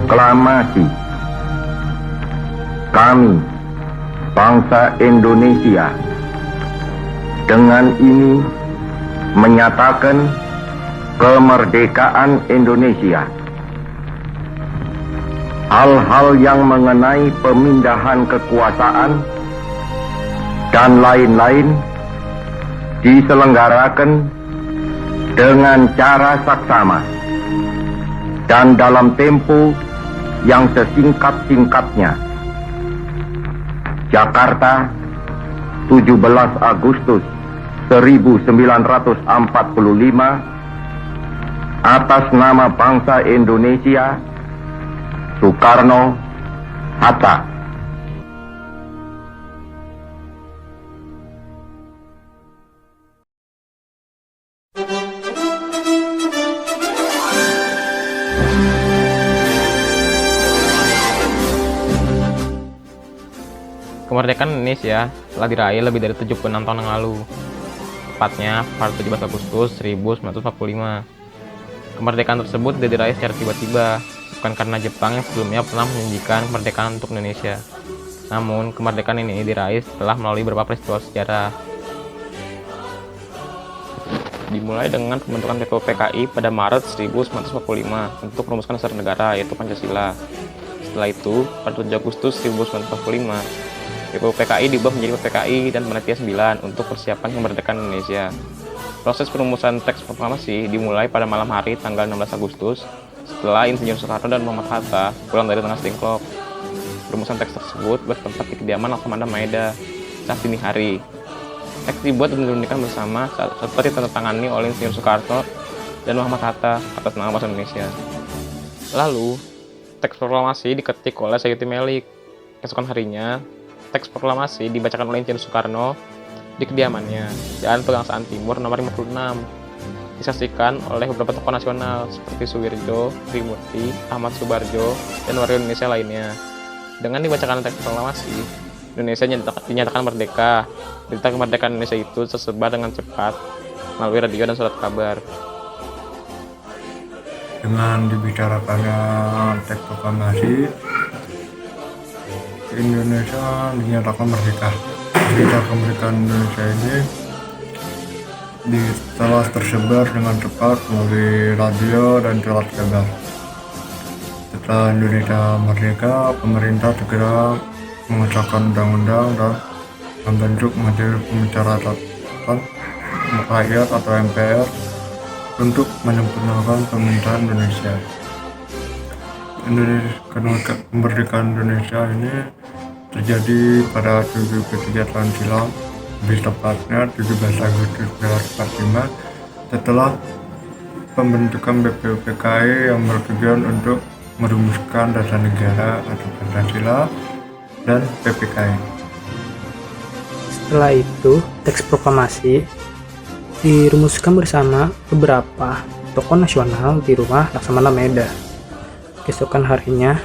Proklamasi. Kami, bangsa Indonesia, dengan ini menyatakan kemerdekaan Indonesia. Hal-hal yang mengenai pemindahan kekuasaan dan lain-lain diselenggarakan dengan cara saksama dan dalam tempo yang sesingkat-singkatnya. Jakarta, 17 Agustus 1945, atas nama bangsa Indonesia, Soekarno, Hatta. Kemerdekaan Indonesia telah diraih lebih dari 76 tahun yang lalu, tepatnya pada 17 Agustus 1945. Kemerdekaan tersebut tidak diraih secara tiba-tiba, bukan karena Jepang yang sebelumnya pernah menjanjikan kemerdekaan untuk Indonesia. Namun, kemerdekaan ini diraih setelah melalui beberapa peristiwa sejarah. Dimulai dengan pembentukan BPUPKI pada Maret 1945 untuk merumuskan dasar negara, yaitu Pancasila. Setelah itu, pada 7 Agustus 1945, BPUPKI diubah menjadi PPKI dan Panitia 9 untuk persiapan kemerdekaan Indonesia. Proses perumusan teks proklamasi dimulai pada malam hari tanggal 16 Agustus setelah Insinyur Soekarno dan Muhammad Hatta pulang dari Tengah Stingklok. Perumusan teks tersebut bertempat di kediaman Laksamana Maeda saat dini hari. Teks dibuat dan dirundingkan bersama serta ditandatangani oleh Insinyur Soekarno dan Muhammad Hatta atas nama bangsa Indonesia. Lalu, teks proklamasi diketik oleh Sayuti Melik. Keesokan harinya, teks proklamasi dibacakan oleh Insinyur Soekarno di kediamannya, Jalan Pegangsaan Timur nomor 56. Disaksikan oleh beberapa tokoh nasional seperti Suwirjo, Trimurti, Ahmad Subarjo, dan warga Indonesia lainnya. Dengan dibacakan teks proklamasi, Indonesia dinyatakan merdeka. Berita kemerdekaan Indonesia itu tersebar dengan cepat melalui radio dan surat kabar. Dengan dibicarakannya teks proklamasi, Indonesia dinyatakan merdeka. Berita kemerdekaan Indonesia ini telah tersebar dengan cepat melalui radio dan surat kabar. Setelah Indonesia merdeka, pemerintah segera mengesahkan undang-undang dan membentuk Majelis Pemusyawaratan Rakyat atau MPR untuk menyempurnakan pemerintahan Indonesia. Kemerdekaan Indonesia ini terjadi pada 73 tahun silam, lebih tepatnya 17 Agustus 1945, setelah pembentukan BPUPKI yang bertujuan untuk merumuskan dasar negara atau Pancasila dan PPKI. Setelah itu, teks proklamasi dirumuskan bersama beberapa tokoh nasional di rumah Laksamana Maeda. Keesokan harinya,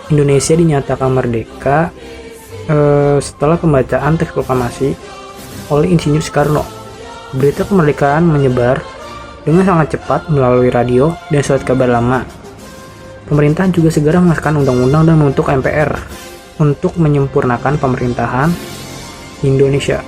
Indonesia dinyatakan merdeka setelah pembacaan teks proklamasi oleh Insinyur Soekarno. Berita kemerdekaan menyebar dengan sangat cepat melalui radio dan surat kabar lama. Pemerintah juga segera mengesahkan undang-undang dan membentuk MPR untuk menyempurnakan pemerintahan Indonesia.